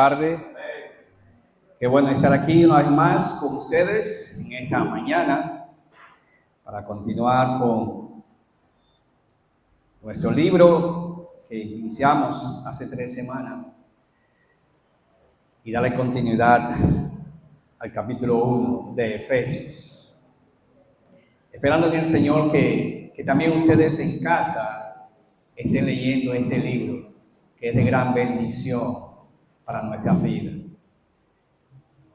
Tarde. Qué bueno estar aquí una vez más con ustedes en esta mañana para continuar con nuestro libro que iniciamos hace 3 semanas y darle continuidad al capítulo 1 de Efesios. Esperando en el Señor que también ustedes en casa estén leyendo este libro, que es de gran bendición para nuestras vidas,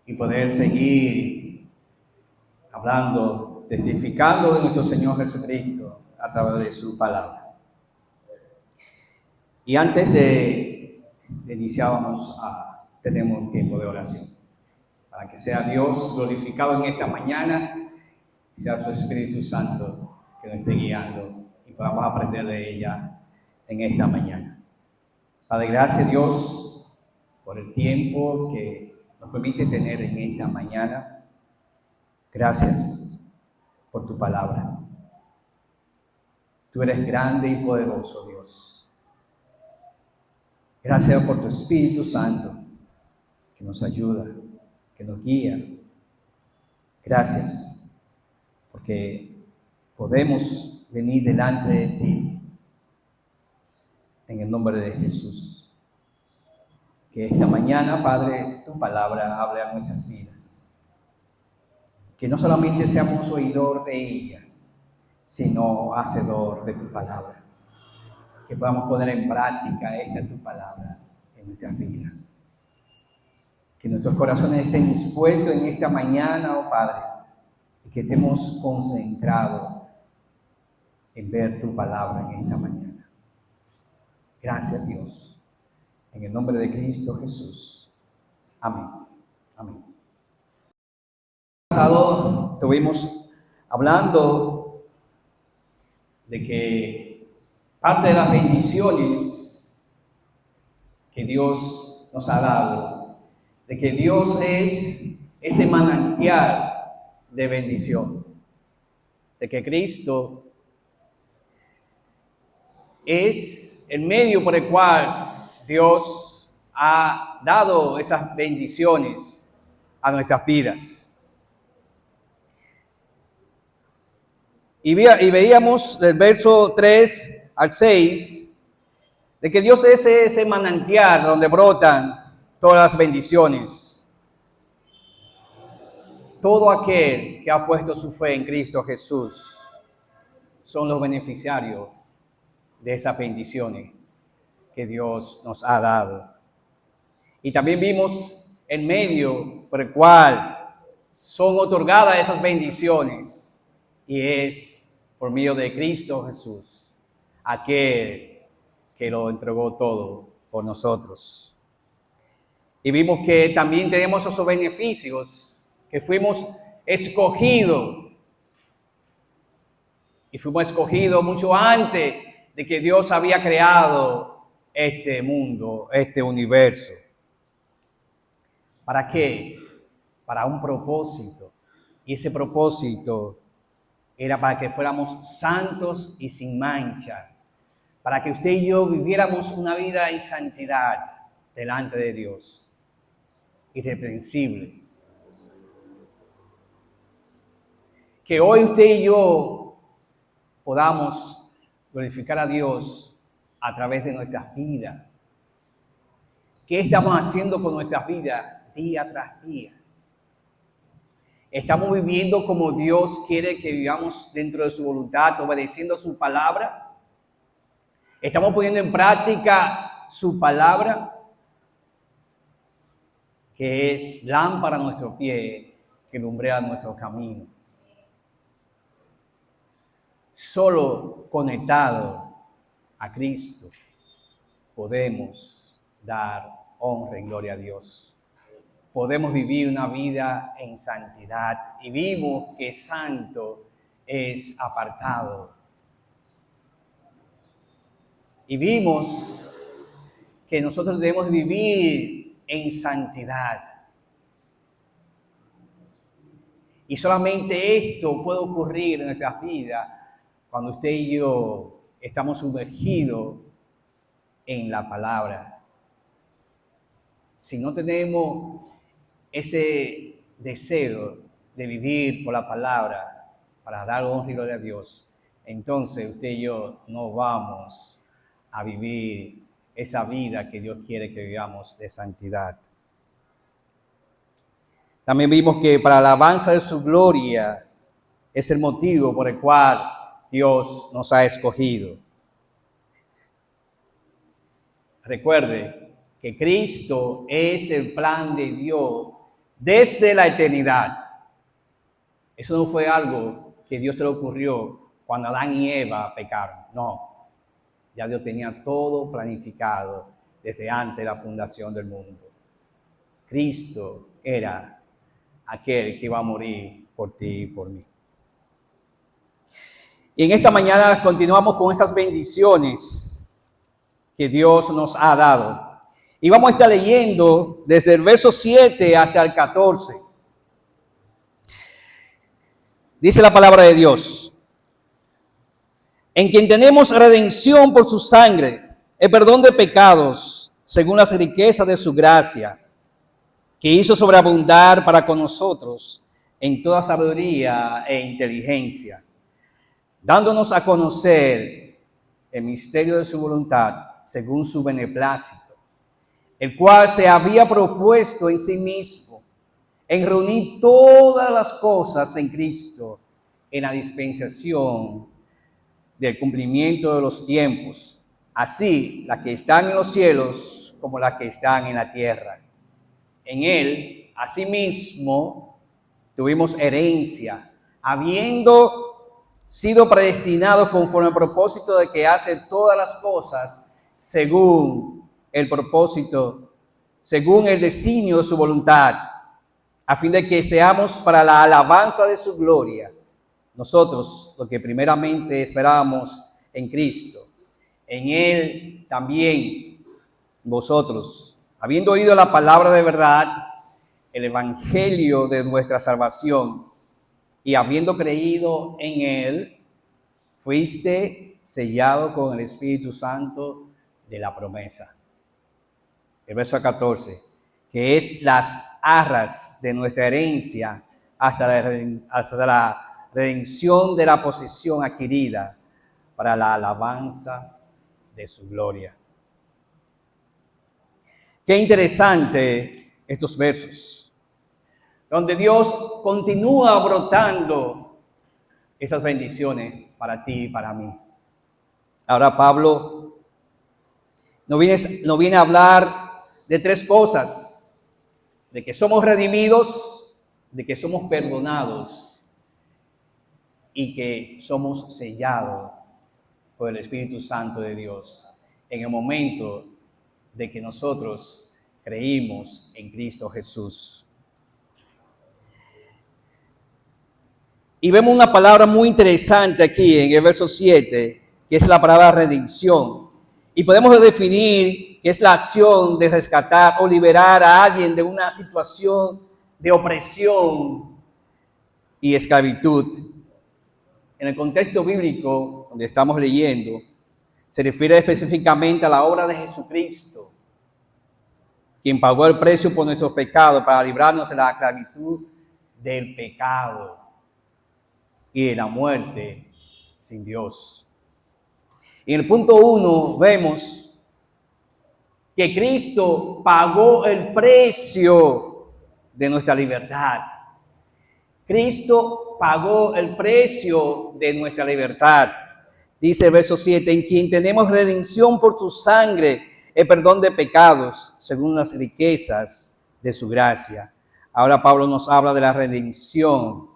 y poder seguir hablando, testificando de nuestro Señor Jesucristo a través de su palabra. Y antes de iniciar vamos a tener un tiempo de oración, para que sea Dios glorificado en esta mañana y sea su Espíritu Santo que nos esté guiando y podamos aprender de ella en esta mañana. Padre, gracias Dios por el tiempo que nos permite tener en esta mañana. Gracias por tu palabra. Tú eres grande y poderoso, Dios. Gracias por tu Espíritu Santo que nos ayuda, que nos guía. Gracias porque podemos venir delante de ti en el nombre de Jesús. Que esta mañana, Padre, tu palabra hable a nuestras vidas. Que no solamente seamos oidor de ella, sino hacedor de tu palabra. Que podamos poner en práctica esta tu palabra en nuestras vidas. Que nuestros corazones estén dispuestos en esta mañana, oh Padre, y que estemos concentrados en ver tu palabra en esta mañana. Gracias, Dios. En el nombre de Cristo Jesús. Amén. Amén. Pasado estuvimos hablando de que parte de las bendiciones que Dios nos ha dado, de que Dios es ese manantial de bendición, de que Cristo es el medio por el cual Dios ha dado esas bendiciones a nuestras vidas. Y veíamos del verso 3 al 6 de que Dios es ese manantial donde brotan todas las bendiciones. Todo aquel que ha puesto su fe en Cristo Jesús son los beneficiarios de esas bendiciones que Dios nos ha dado. Y también vimos el medio por el cual son otorgadas esas bendiciones, y es por medio de Cristo Jesús, aquel que lo entregó todo por nosotros. Y vimos que también tenemos esos beneficios, que fuimos escogidos, y fuimos escogidos mucho antes de que Dios había creado este mundo, este universo. ¿Para qué? Para un propósito. Y ese propósito era para que fuéramos santos y sin mancha, para que usted y yo viviéramos una vida en santidad delante de Dios, irreprensible. Que hoy usted y yo podamos glorificar a Dios a través de nuestras vidas. ¿Qué estamos haciendo con nuestras vidas día tras día? ¿Estamos viviendo como Dios quiere que vivamos dentro de su voluntad, obedeciendo su palabra? ¿Estamos poniendo en práctica su palabra, que es lámpara a nuestro pie, que lumbrea nuestro camino? Solo conectado a Cristo podemos dar honra y gloria a Dios. Podemos vivir una vida en santidad, y vimos que santo es apartado. Y vimos que nosotros debemos vivir en santidad. Y solamente esto puede ocurrir en nuestras vidas cuando usted y yo estamos sumergidos en la palabra. si no tenemos ese deseo de vivir por la palabra para dar honra y gloria a Dios, entonces usted y yo no vamos a vivir esa vida que Dios quiere que vivamos de santidad. También vimos que para la alabanza de su gloria es el motivo por el cual Dios nos ha escogido. Recuerde que Cristo es el plan de Dios desde la eternidad. Eso no fue algo que Dios se le ocurrió cuando Adán y Eva pecaron. No, ya Dios tenía todo planificado desde antes de la fundación del mundo. Cristo era aquel que iba a morir por ti y por mí. Y en esta mañana continuamos con esas bendiciones que Dios nos ha dado. Y vamos a estar leyendo desde el verso 7 hasta el 14. Dice la palabra de Dios: en quien tenemos redención por su sangre, el perdón de pecados, según las riquezas de su gracia, que hizo sobreabundar para con nosotros en toda sabiduría e inteligencia, dándonos a conocer el misterio de su voluntad, según su beneplácito, el cual se había propuesto en sí mismo, en reunir todas las cosas en Cristo, en la dispensación del cumplimiento de los tiempos, así las que están en los cielos como las que están en la tierra. En él, asimismo, tuvimos herencia, habiendo sido predestinados conforme al propósito de que hace todas las cosas según el propósito, según el designio de su voluntad, a fin de que seamos para la alabanza de su gloria, nosotros lo que primeramente esperábamos en Cristo. En él también vosotros, habiendo oído la palabra de verdad, el evangelio de nuestra salvación, y habiendo creído en él, fuiste sellado con el Espíritu Santo de la promesa. El verso 14, que es las arras de nuestra herencia hasta la redención de la posesión adquirida para la alabanza de su gloria. Qué interesante estos versos, donde Dios continúa brotando esas bendiciones para ti y para mí. Ahora Pablo nos viene a hablar de tres cosas: de que somos redimidos, de que somos perdonados y que somos sellados por el Espíritu Santo de Dios en el momento de que nosotros creímos en Cristo Jesús. Y vemos una palabra muy interesante aquí en el verso 7, que es la palabra redención. Y podemos definir que es la acción de rescatar o liberar a alguien de una situación de opresión y esclavitud. En el contexto bíblico donde estamos leyendo, se refiere específicamente a la obra de Jesucristo, quien pagó el precio por nuestros pecados para librarnos de la esclavitud del pecado y de la muerte sin Dios. Y en el punto 1 vemos que Cristo pagó el precio de nuestra libertad. Cristo pagó el precio de nuestra libertad. Dice el verso 7, en quien tenemos redención por su sangre, el perdón de pecados, según las riquezas de su gracia. Ahora Pablo nos habla de la redención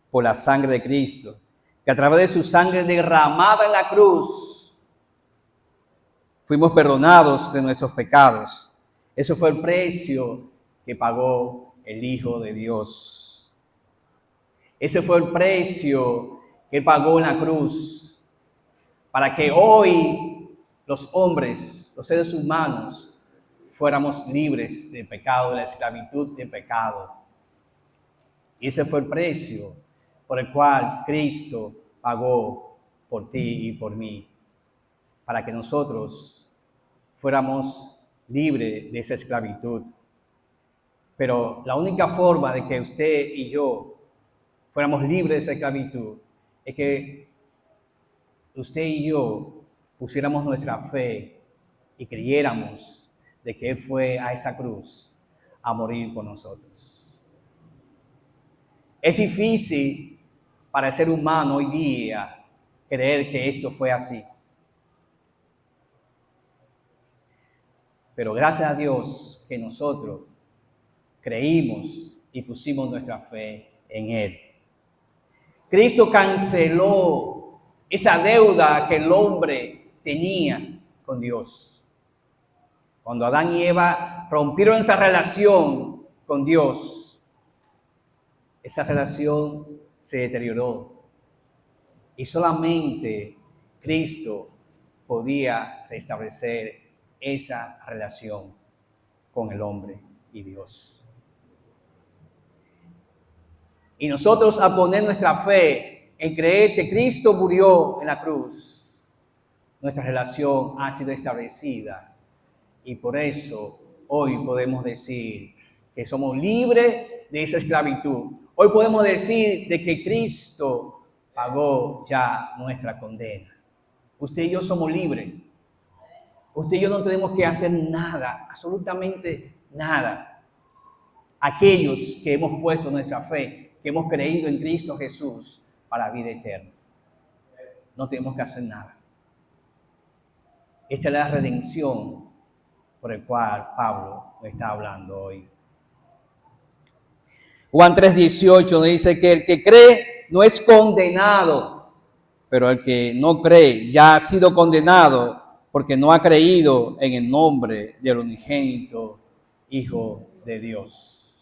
por la sangre de Cristo, que a través de su sangre derramada en la cruz, fuimos perdonados de nuestros pecados. Ese fue el precio que pagó el Hijo de Dios. Ese fue el precio que pagó en la cruz, para que hoy los hombres, los seres humanos, fuéramos libres del pecado, de la esclavitud del pecado. Y ese fue el precio por el cual Cristo pagó por ti y por mí, para que nosotros fuéramos libre de esa esclavitud. Pero la única forma de que usted y yo fuéramos libres de esa esclavitud es que usted y yo pusiéramos nuestra fe y creyéramos de que Él fue a esa cruz a morir por nosotros. Es difícil para el ser humano hoy día creer que esto fue así. Pero gracias a Dios que nosotros creímos y pusimos nuestra fe en Él. Cristo canceló esa deuda que el hombre tenía con Dios. Cuando Adán y Eva rompieron esa relación con Dios, esa relación se deterioró. Y solamente Cristo podía restablecer esa relación con el hombre y Dios. Y nosotros, al poner nuestra fe en creer que Cristo murió en la cruz, nuestra relación ha sido establecida. Y por eso hoy podemos decir que somos libres de esa esclavitud. Hoy podemos decir de que Cristo pagó ya nuestra condena. Usted y yo somos libres. Usted y yo no tenemos que hacer nada, absolutamente nada. Aquellos que hemos puesto nuestra fe, que hemos creído en Cristo Jesús para vida eterna. No tenemos que hacer nada. Esta es la redención por el cual Pablo nos está hablando hoy. Juan 3:18 dice que el que cree no es condenado, pero el que no cree ya ha sido condenado porque no ha creído en el nombre del unigénito Hijo de Dios.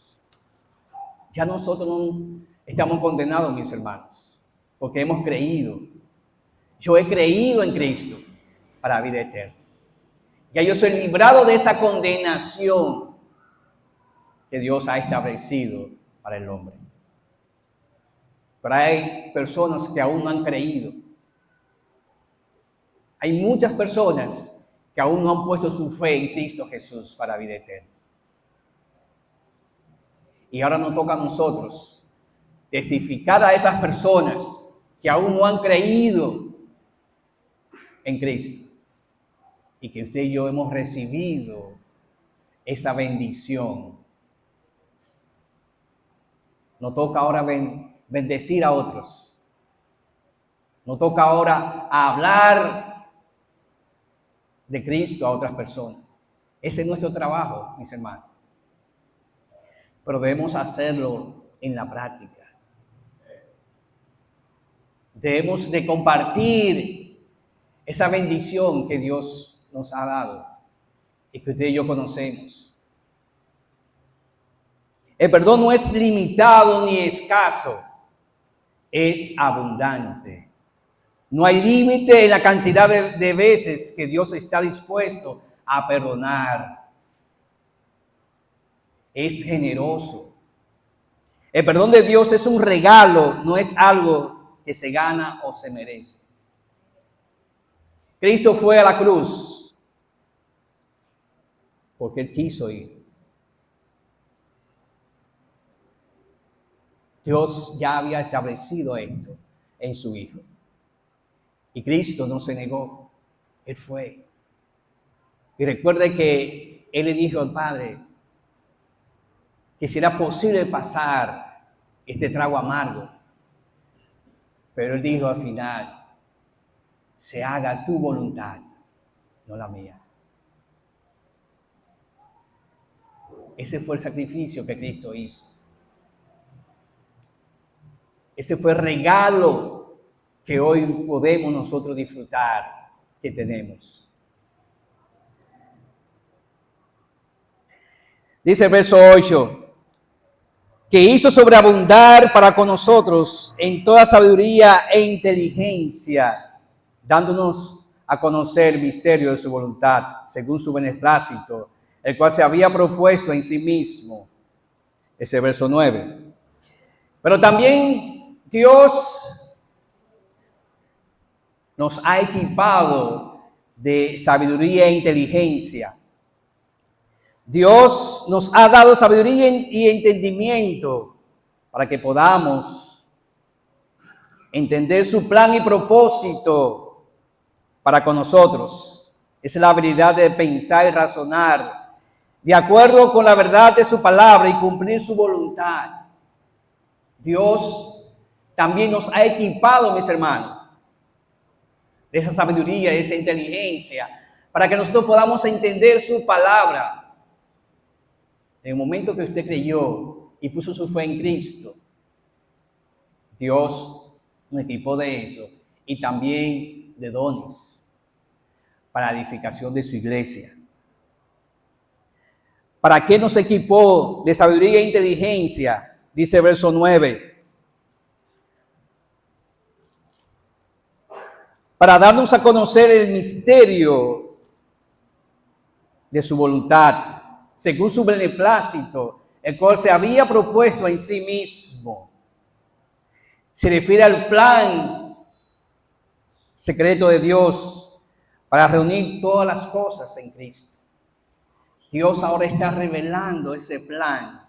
Ya nosotros no estamos condenados, mis hermanos, porque hemos creído. Yo he creído en Cristo para vida eterna. Ya yo soy librado de esa condenación que Dios ha establecido para el hombre. Pero hay personas que aún no han creído. Hay muchas personas que aún no han puesto su fe en Cristo Jesús para vida eterna. Y ahora nos toca a nosotros testificar a esas personas que aún no han creído en Cristo y que usted y yo hemos recibido esa bendición. Nos toca ahora bendecir a otros. Nos toca ahora hablar de Cristo a otras personas. Ese es nuestro trabajo, mis hermanos. Pero debemos hacerlo en la práctica. Debemos de compartir esa bendición que Dios nos ha dado y que usted y yo conocemos. El perdón no es limitado ni escaso, es abundante. No hay límite en la cantidad de veces que Dios está dispuesto a perdonar. Es generoso. El perdón de Dios es un regalo, no es algo que se gana o se merece. Cristo fue a la cruz porque Él quiso ir. Dios ya había establecido esto en su Hijo. Y Cristo no se negó, Él fue. Y recuerde que Él le dijo al Padre que si era posible pasar este trago amargo. Pero Él dijo al final, se haga tu voluntad, no la mía. Ese fue el sacrificio que Cristo hizo. Ese fue el regalo que hoy podemos nosotros disfrutar, que tenemos. Dice el verso 8, que hizo sobreabundar para con nosotros en toda sabiduría e inteligencia, dándonos a conocer el misterio de su voluntad, según su beneplácito, el cual se había propuesto en sí mismo. Ese verso 9. Pero también Dios nos ha equipado de sabiduría e inteligencia. Dios nos ha dado sabiduría y entendimiento para que podamos entender su plan y propósito para con nosotros. Es la habilidad de pensar y razonar de acuerdo con la verdad de su palabra y cumplir su voluntad. Dios también nos ha equipado, mis hermanos, de esa sabiduría, de esa inteligencia, para que nosotros podamos entender su palabra. En el momento que usted creyó y puso su fe en Cristo, Dios nos equipó de eso y también de dones para la edificación de su iglesia. ¿Para qué nos equipó de sabiduría e inteligencia? Dice verso 9. Para darnos a conocer el misterio de su voluntad, según su beneplácito, el cual se había propuesto en sí mismo. Se refiere al plan secreto de Dios para reunir todas las cosas en Cristo. Dios ahora está revelando ese plan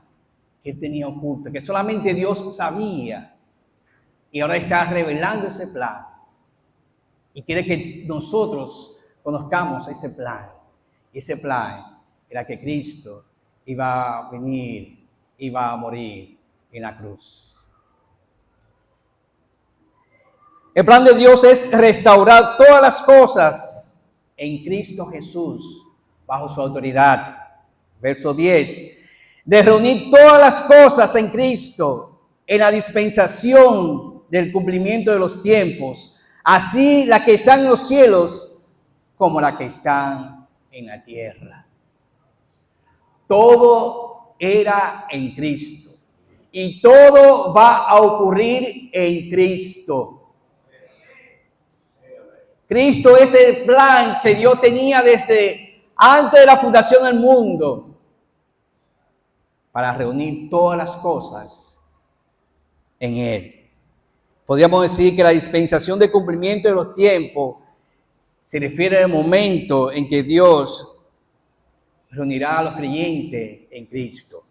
que tenía oculto, que solamente Dios sabía, y ahora está revelando ese plan. Y quiere que nosotros conozcamos ese plan. Ese plan era que Cristo iba a venir, iba a morir en la cruz. El plan de Dios es restaurar todas las cosas en Cristo Jesús bajo su autoridad. Verso 10. De reunir todas las cosas en Cristo en la dispensación del cumplimiento de los tiempos, así la que están en los cielos como la que están en la tierra. Todo era en Cristo y todo va a ocurrir en Cristo. Cristo es el plan que Dios tenía desde antes de la fundación del mundo para reunir todas las cosas en Él. Podríamos decir que la dispensación de cumplimiento de los tiempos se refiere al momento en que Dios reunirá a los creyentes en Cristo.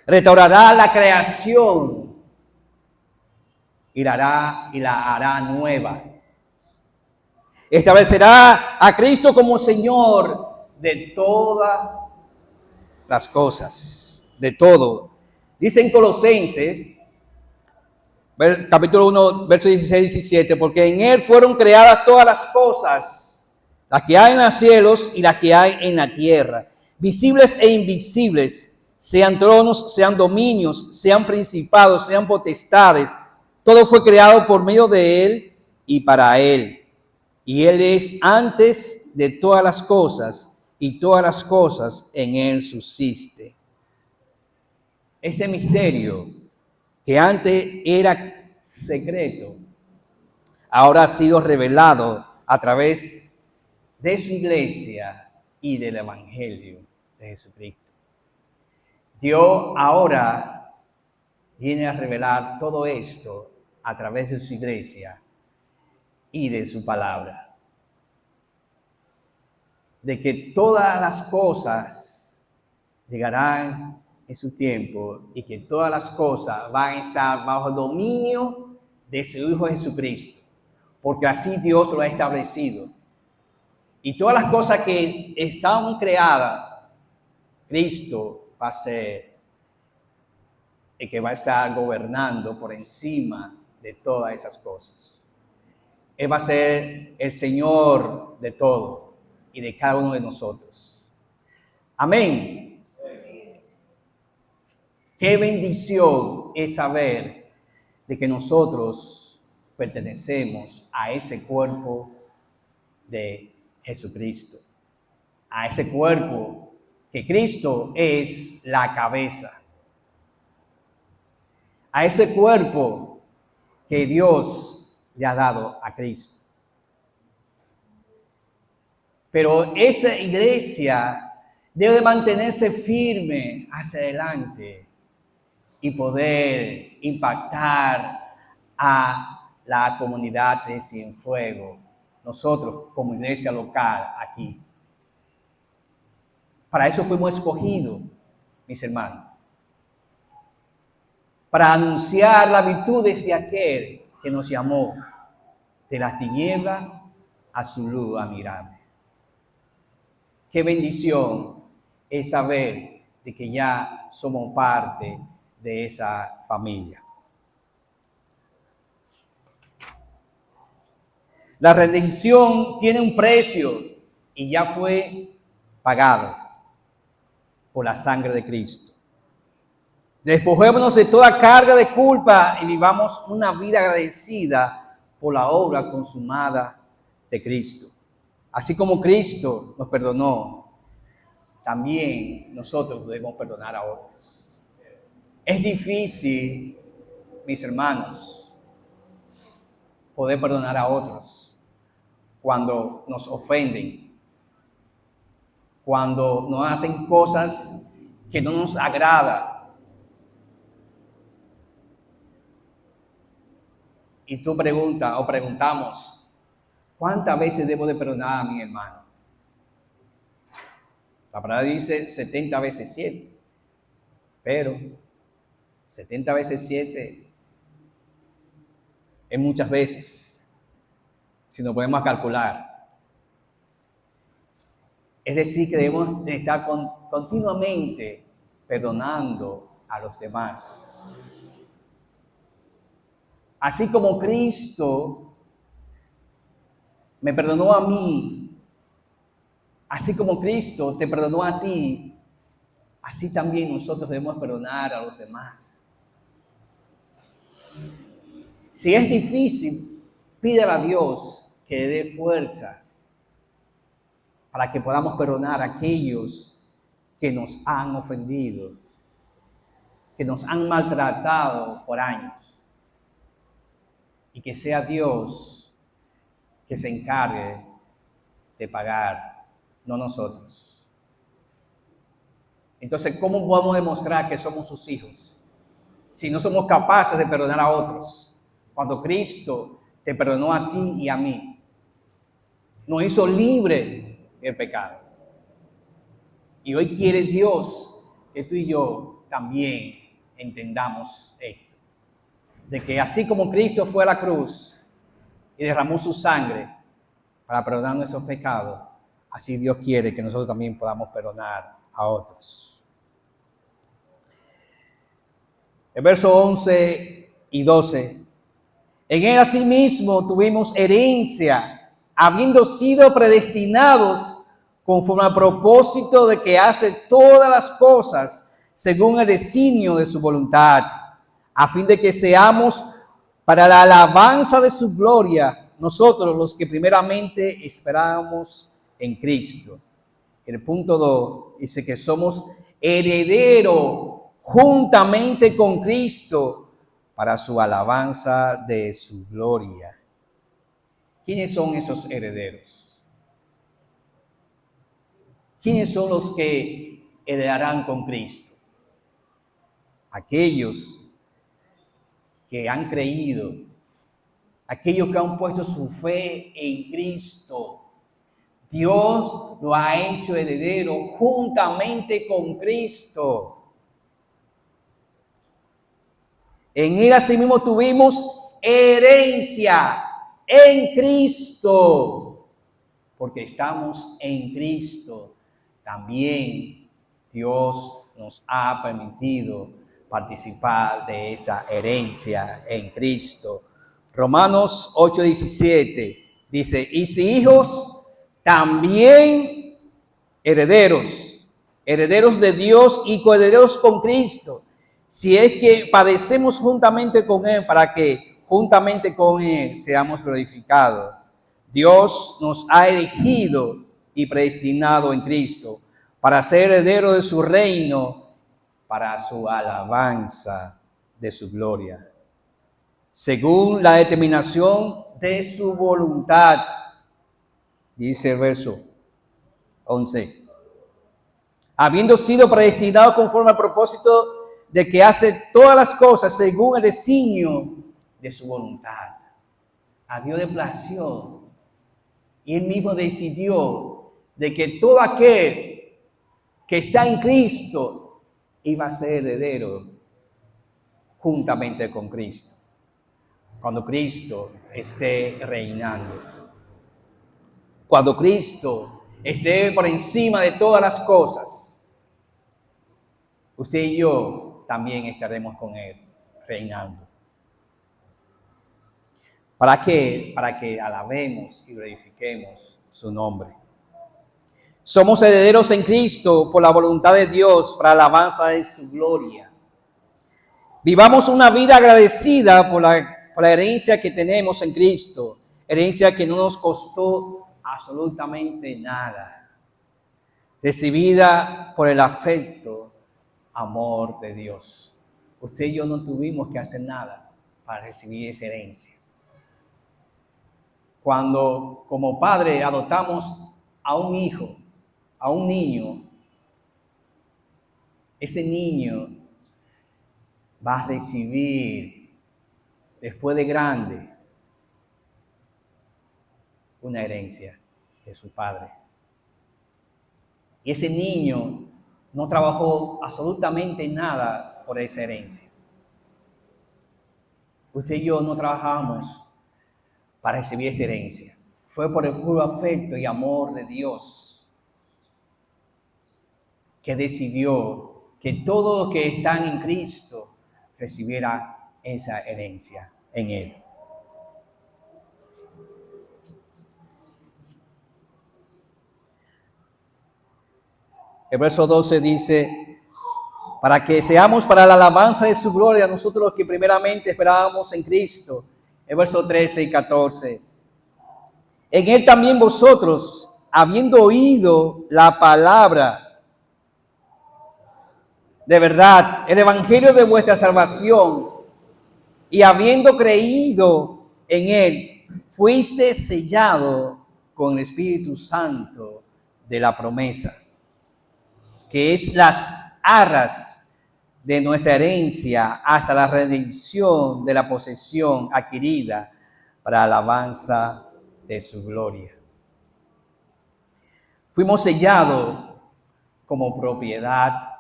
Restaurará la creación y la hará nueva. Establecerá a Cristo como Señor de todas las cosas, de todo. Dice en Colosenses, capítulo 1, versos 16 y 17, porque en Él fueron creadas todas las cosas, las que hay en los cielos y las que hay en la tierra, visibles e invisibles, sean tronos, sean dominios, sean principados, sean potestades. Todo fue creado por medio de Él y para Él. Y Él es antes de todas las cosas, y todas las cosas en Él subsisten. Ese misterio que antes era secreto, ahora ha sido revelado a través de su iglesia y del Evangelio de Jesucristo. Dios ahora viene a revelar todo esto a través de su iglesia y de su palabra. De que todas las cosas llegarán en su tiempo y que todas las cosas van a estar bajo el dominio de su Hijo Jesucristo, porque así Dios lo ha establecido. Y todas las cosas que están creadas, Cristo va a ser el que va a estar gobernando por encima de todas esas cosas. Él va a ser el Señor de todo y de cada uno de nosotros. Amén. Qué bendición es saber de que nosotros pertenecemos a ese cuerpo de Jesucristo, a ese cuerpo que Cristo es la cabeza, a ese cuerpo que Dios le ha dado a Cristo. Pero esa iglesia debe mantenerse firme hacia adelante y poder impactar a la comunidad de Cienfuegos, nosotros como iglesia local aquí. Para eso fuimos escogidos, mis hermanos. Para anunciar las virtudes de aquel que nos llamó de las tinieblas a su luz admirable. Qué bendición es saber de que ya somos parte de esa familia. La redención tiene un precio y ya fue pagado por la sangre de Cristo. Despojémonos de toda carga de culpa y vivamos una vida agradecida por la obra consumada de Cristo. Así como Cristo nos perdonó, también nosotros debemos perdonar a otros. Es difícil, mis hermanos, poder perdonar a otros cuando nos ofenden, cuando nos hacen cosas que no nos agradan. Y tú preguntas o preguntamos, ¿cuántas veces debo de perdonar a mi hermano? La palabra dice 70 veces 7, pero 70 veces 7 es muchas veces, si nos podemos calcular. Es decir, que debemos de estar continuamente perdonando a los demás. Así como Cristo me perdonó a mí, así como Cristo te perdonó a ti, así también nosotros debemos perdonar a los demás. Si es difícil, pídele a Dios que le dé fuerza para que podamos perdonar a aquellos que nos han ofendido, que nos han maltratado por años. Y que sea Dios que se encargue de pagar, no nosotros. Entonces, ¿cómo podemos demostrar que somos sus hijos si no somos capaces de perdonar a otros? Cuando Cristo te perdonó a ti y a mí, nos hizo libre del pecado. Y hoy quiere Dios que tú y yo también entendamos esto. De que así como Cristo fue a la cruz y derramó su sangre para perdonar nuestros pecados, así Dios quiere que nosotros también podamos perdonar a otros. El verso 11 y 12. En él asimismo tuvimos herencia, habiendo sido predestinados conforme al propósito de que hace todas las cosas según el designio de su voluntad, a fin de que seamos para la alabanza de su gloria, nosotros los que primeramente esperamos en Cristo. El punto 2 dice que somos herederos juntamente con Cristo para su alabanza de su gloria. ¿Quiénes son esos herederos? ¿Quiénes son los que heredarán con Cristo? Aquellos que han creído, aquellos que han puesto su fe en Cristo. Dios lo ha hecho heredero juntamente con Cristo. En él asimismo tuvimos herencia en Cristo, porque estamos en Cristo. También Dios nos ha permitido participar de esa herencia en Cristo. Romanos 8:17 dice, y si hijos, también herederos, herederos de Dios y coherederos con Cristo, si es que padecemos juntamente con Él, para que juntamente con Él seamos glorificados. Dios nos ha elegido y predestinado en Cristo para ser herederos de su reino, para su alabanza de su gloria, según la determinación de su voluntad, dice el verso 11. Habiendo sido predestinado conforme al propósito de que hace todas las cosas según el designio de su voluntad. A Dios le plació y Él mismo decidió de que todo aquel que está en Cristo iba a ser heredero juntamente con Cristo, cuando Cristo esté reinando. Cuando Cristo esté por encima de todas las cosas, usted y yo también estaremos con Él, reinando. ¿Para qué? Para que alabemos y glorifiquemos su nombre. Somos herederos en Cristo por la voluntad de Dios para la alabanza de su gloria. Vivamos una vida agradecida por la herencia que tenemos en Cristo, herencia que no nos costó absolutamente nada, recibida por el afecto, amor de Dios. Usted y yo no tuvimos que hacer nada para recibir esa herencia. Cuando como padre adoptamos a un hijo, a un niño, ese niño va a recibir después de grande una herencia de su padre. Y ese niño no trabajó absolutamente nada por esa herencia. Usted y yo no trabajamos para recibir esta herencia. Fue por el puro afecto y amor de Dios que decidió que todos los que están en Cristo recibieran esa herencia en Él. El verso 12 dice, para que seamos para la alabanza de su gloria, nosotros los que primeramente esperábamos en Cristo. El verso 13 y 14. En Él también vosotros, habiendo oído la palabra de verdad, el evangelio de vuestra salvación, y habiendo creído en Él, fuiste sellado con el Espíritu Santo de la promesa, que es las arras de nuestra herencia hasta la redención de la posesión adquirida para alabanza de su gloria. Fuimos sellados como propiedad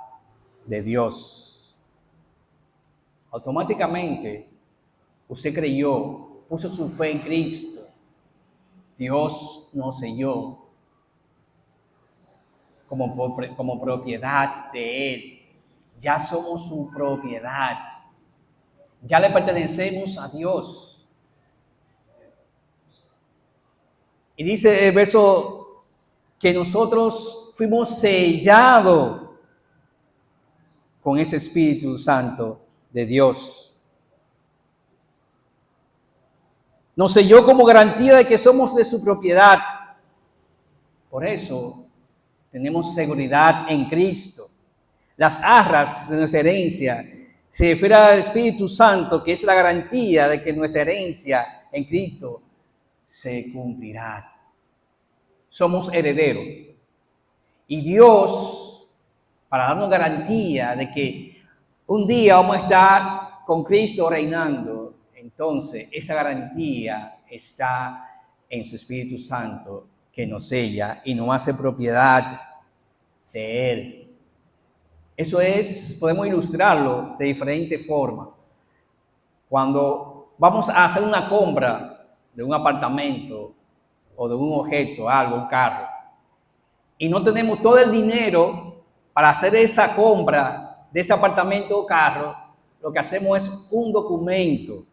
de Dios. Automáticamente, usted creyó, puso su fe en Cristo. Dios nos selló como propiedad de Él. Ya somos su propiedad. Ya le pertenecemos a Dios. Y dice el verso que nosotros fuimos sellados con ese Espíritu Santo de Dios. Nos selló como garantía de que somos de su propiedad. Por eso tenemos seguridad en Cristo. Las arras de nuestra herencia se refiere al Espíritu Santo, que es la garantía de que nuestra herencia en Cristo se cumplirá. Somos herederos. Y Dios, para darnos garantía de que un día vamos a estar con Cristo reinando, entonces esa garantía está en su Espíritu Santo, que nos sella y nos hace propiedad de Él. Eso es, podemos ilustrarlo de diferentes formas. Cuando vamos a hacer una compra de un apartamento o de un objeto, algo, un carro, y no tenemos todo el dinero para hacer esa compra de ese apartamento o carro, lo que hacemos es un documento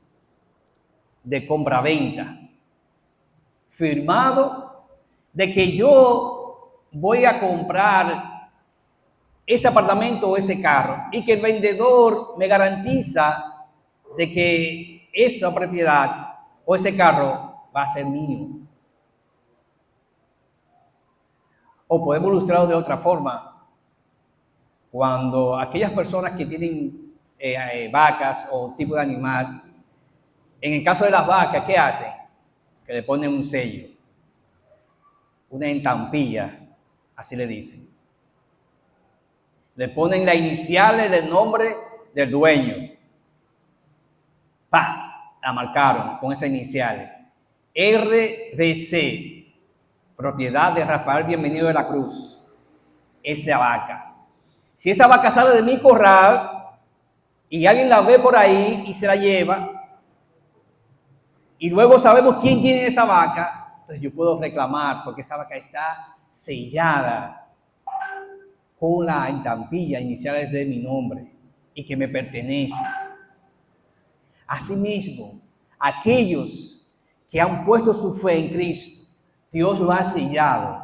de compra-venta firmado de que yo voy a comprar ese apartamento o ese carro y que el vendedor me garantiza de que esa propiedad o ese carro va a ser mío. O podemos ilustrarlo de otra forma. Cuando aquellas personas que tienen vacas o tipo de animal, en el caso de las vacas, ¿qué hacen? Que le ponen un sello, una entampilla, así le dicen. Le ponen las iniciales del nombre del dueño. ¡Pah! La marcaron con esas iniciales. RDC, propiedad de Rafael Bienvenido de la Cruz. esa vaca. Si esa vaca sale de mi corral y alguien la ve por ahí y se la lleva, y luego sabemos quién tiene esa vaca, entonces yo puedo reclamar porque esa vaca está sellada con la estampilla iniciales de mi nombre y que me pertenece. Asimismo, aquellos que han puesto su fe en Cristo, Dios lo ha sellado.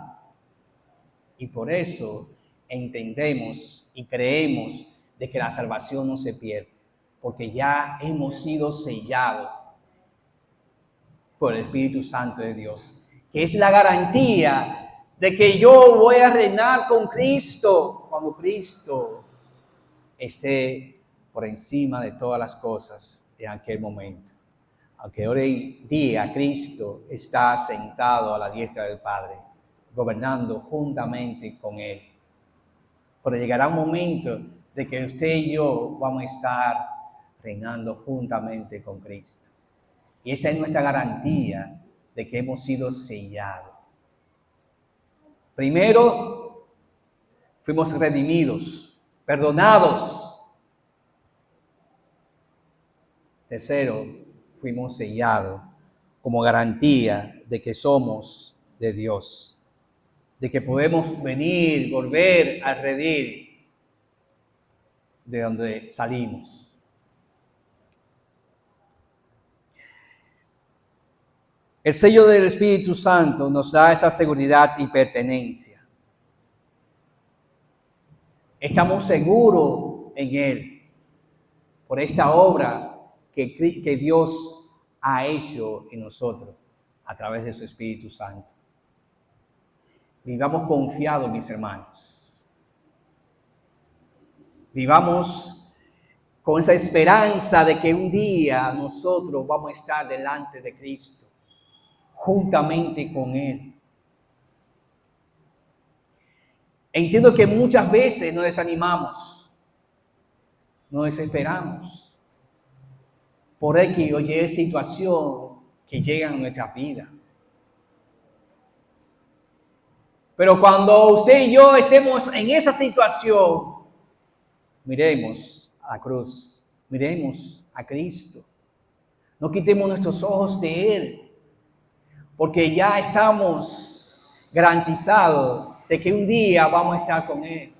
Y por eso entendemos y creemos de que la salvación no se pierde, porque ya hemos sido sellados por el Espíritu Santo de Dios, que es la garantía de que yo voy a reinar con Cristo cuando Cristo esté por encima de todas las cosas en aquel momento. Aunque hoy día Cristo está sentado a la diestra del Padre, gobernando juntamente con Él. Pero llegará un momento de que usted y yo vamos a estar reinando juntamente con Cristo. Y esa es nuestra garantía de que hemos sido sellados. Primero, fuimos redimidos, perdonados. Tercero, fuimos sellados como garantía de que somos de Dios, de que podemos venir, volver a redil de donde salimos. El sello del Espíritu Santo nos da esa seguridad y pertenencia. Estamos seguros en Él por esta obra que Dios ha hecho en nosotros a través de su Espíritu Santo. Vivamos confiados, mis hermanos. Vivamos con esa esperanza de que un día nosotros vamos a estar delante de Cristo, juntamente con Él. Entiendo que muchas veces nos desanimamos, nos desesperamos por X o Y situación que llega a nuestra vida. Pero cuando usted y yo estemos en esa situación, miremos a la cruz, miremos a Cristo. No quitemos nuestros ojos de Él, porque ya estamos garantizados de que un día vamos a estar con Él.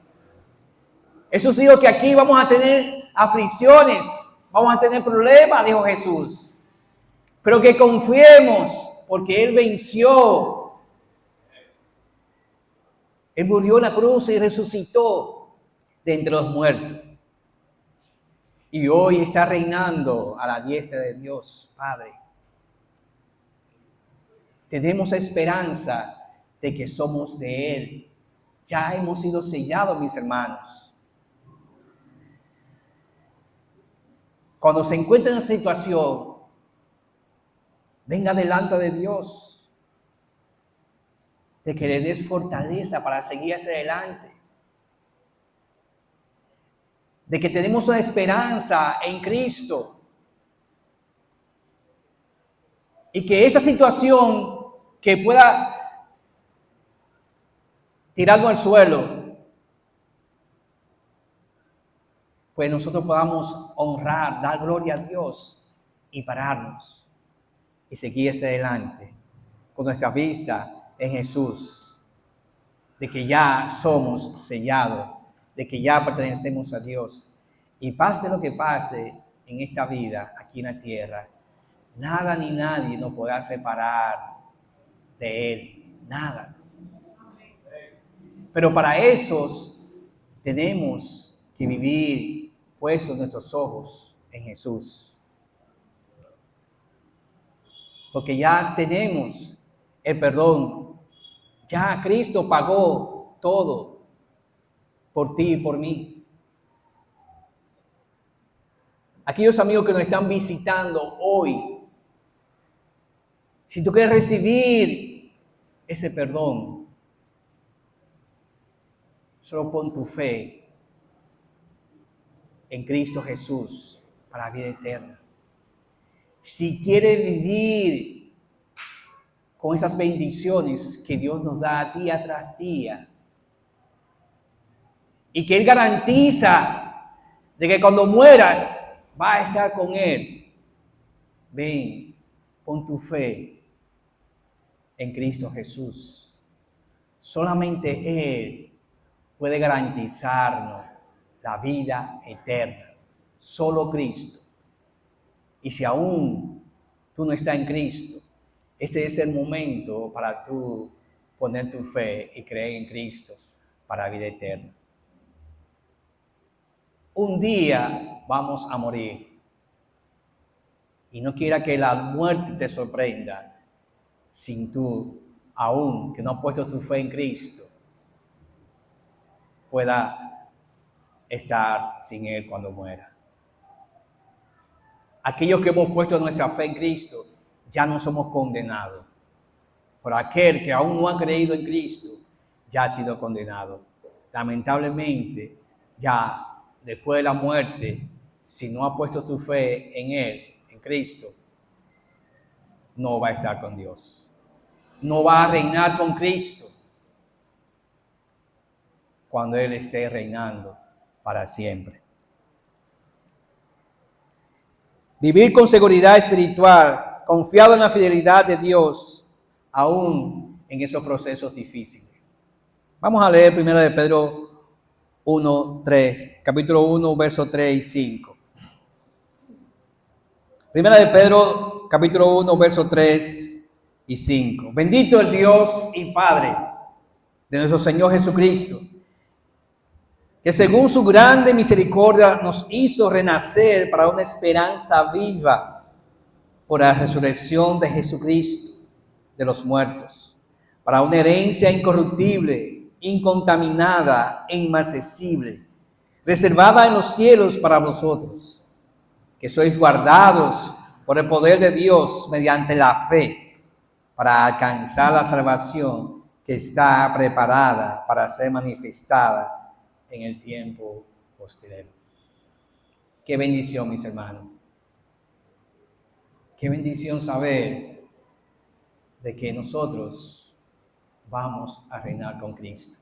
Eso sí, que aquí vamos a tener aflicciones, vamos a tener problemas, dijo Jesús. Pero que confiemos, porque Él venció. Él murió en la cruz y resucitó de entre los muertos. Y hoy está reinando a la diestra de Dios, Padre. Tenemos esperanza de que somos de Él. Ya hemos sido sellados, mis hermanos. Cuando se encuentre en una situación, venga delante de Dios, de que le des fortaleza para seguir hacia adelante, de que tenemos una esperanza en Cristo y que esa situación que pueda tirarlo al suelo, pues nosotros podamos honrar, dar gloria a Dios y pararnos y seguir hacia adelante con nuestra vista en Jesús, de que ya somos sellados, de que ya pertenecemos a Dios. Y pase lo que pase en esta vida, aquí en la tierra, nada ni nadie nos podrá separar de Él, nada. Pero para esos tenemos que vivir puestos nuestros ojos en Jesús. Porque ya tenemos el perdón. Ya Cristo pagó todo por ti y por mí. Aquellos amigos que nos están visitando hoy, si tú quieres recibir ese perdón, solo pon tu fe en Cristo Jesús para la vida eterna. Si quieres vivir con esas bendiciones que Dios nos da día tras día, y que Él garantiza de que cuando mueras vas a estar con Él. Ven, pon tu fe en Cristo Jesús. Solamente Él puede garantizarnos la vida eterna. Solo Cristo. Y si aún tú no estás en Cristo, este es el momento para tú poner tu fe y creer en Cristo para vida eterna. Un día vamos a morir. Y no quiera que la muerte te sorprenda sin tú, aún que no has puesto tu fe en Cristo, pueda estar sin Él cuando muera. Aquellos que hemos puesto nuestra fe en Cristo, ya no somos condenados. Por aquel que aún no ha creído en Cristo, ya ha sido condenado. Lamentablemente, ya después de la muerte, si no has puesto tu fe en Él, en Cristo, no va a estar con Dios. No va a reinar con Cristo cuando Él esté reinando para siempre. Vivir con seguridad espiritual, confiado en la fidelidad de Dios, aún en esos procesos difíciles. Vamos a leer 1 de Pedro 1, 3, capítulo 1, versos 3 y 5. 1 de Pedro, capítulo 1, versos 3 y 5. Bendito el Dios y Padre de nuestro Señor Jesucristo, que según su grande misericordia nos hizo renacer para una esperanza viva por la resurrección de Jesucristo de los muertos, para una herencia incorruptible, incontaminada e inmarcesible, reservada en los cielos para vosotros, que sois guardados por el poder de Dios mediante la fe, para alcanzar la salvación que está preparada para ser manifestada en el tiempo postrero. Qué bendición, mis hermanos. Qué bendición saber de que nosotros vamos a reinar con Cristo.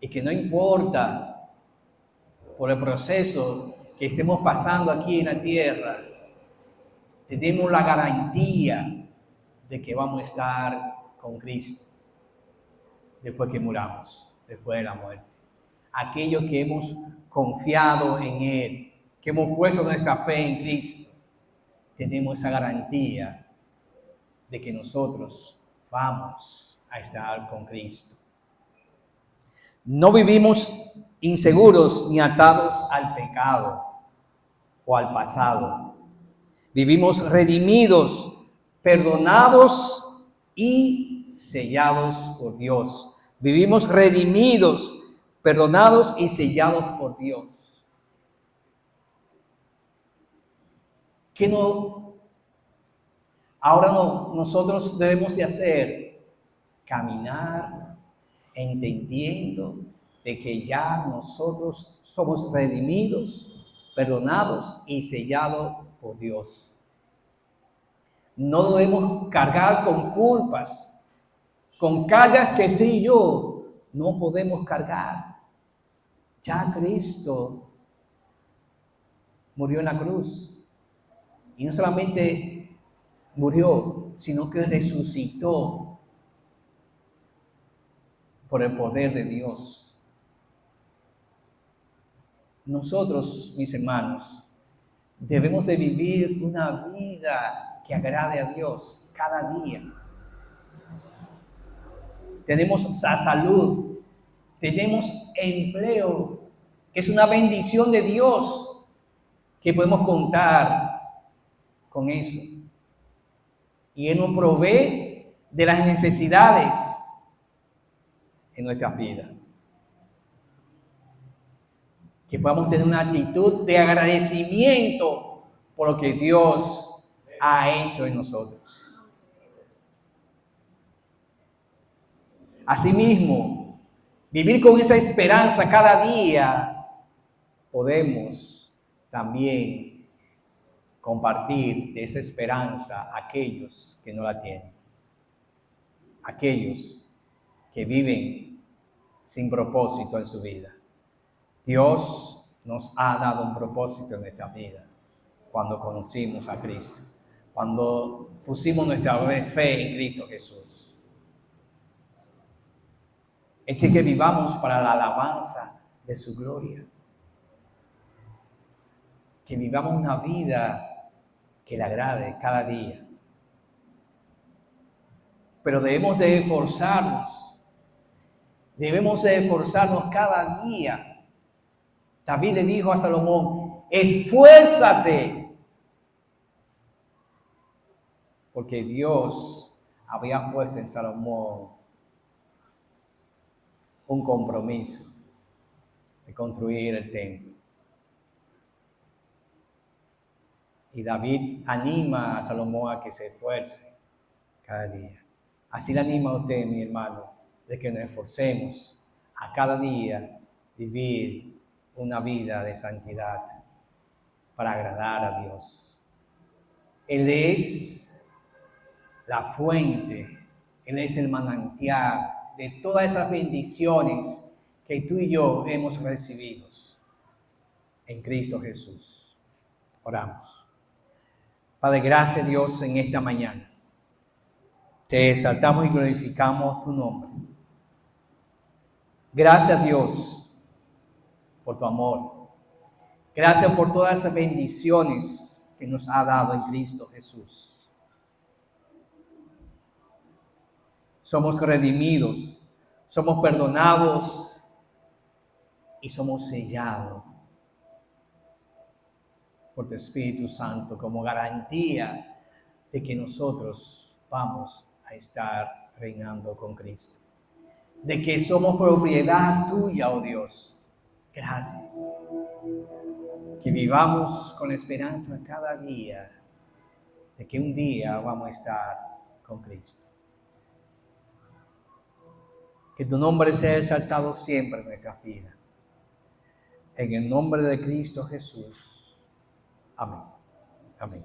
Y que no importa por el proceso que estemos pasando aquí en la tierra, tenemos la garantía de que vamos a estar con Cristo después que muramos, después de la muerte. Aquellos que hemos confiado en Él, que hemos puesto nuestra fe en Cristo, tenemos esa garantía de que nosotros vamos a estar con Cristo. No vivimos inseguros ni atados al pecado o al pasado. Vivimos redimidos, perdonados y sellados por Dios. Vivimos redimidos, perdonados y sellados por Dios. Ahora nosotros debemos de hacer, caminar entendiendo de que ya nosotros somos redimidos, perdonados y sellados por Dios. No debemos cargar con culpas, con cargas que tú y yo no podemos cargar. Ya Cristo murió en la cruz. Y no solamente murió, sino que resucitó por el poder de Dios. Nosotros, mis hermanos, debemos de vivir una vida que agrade a Dios cada día. Tenemos salud, tenemos empleo, que es una bendición de Dios, que podemos contar con eso. Y Él nos provee de las necesidades en nuestras vidas. Que podamos tener una actitud de agradecimiento por lo que Dios ha hecho en nosotros. Asimismo, vivir con esa esperanza cada día, podemos también compartir de esa esperanza a aquellos que no la tienen. Aquellos que viven sin propósito en su vida. Dios nos ha dado un propósito en nuestra vida cuando conocimos a Cristo, cuando pusimos nuestra fe en Cristo Jesús. Es que vivamos para la alabanza de su gloria. Que vivamos una vida que le agrade cada día. Pero debemos de esforzarnos. Debemos de esforzarnos cada día. David le dijo a Salomón, esfuérzate. Porque Dios había puesto en Salomón un compromiso de construir el templo. Y David anima a Salomón a que se esfuerce cada día. Así le anima a usted, mi hermano, de que nos esforcemos a cada día vivir una vida de santidad para agradar a Dios. Él es la fuente, Él es el manantial de todas esas bendiciones que tú y yo hemos recibido en Cristo Jesús. Oramos. Padre, gracias Dios en esta mañana. Te exaltamos y glorificamos tu nombre. Gracias Dios por tu amor. Gracias por todas esas bendiciones que nos ha dado en Cristo Jesús. Somos redimidos, somos perdonados y somos sellados por tu Espíritu Santo como garantía de que nosotros vamos a estar reinando con Cristo. De que somos propiedad tuya, oh Dios. Gracias. Que vivamos con esperanza cada día de que un día vamos a estar con Cristo. Que tu nombre sea exaltado siempre en nuestras vidas. En el nombre de Cristo Jesús. Amén. Amén.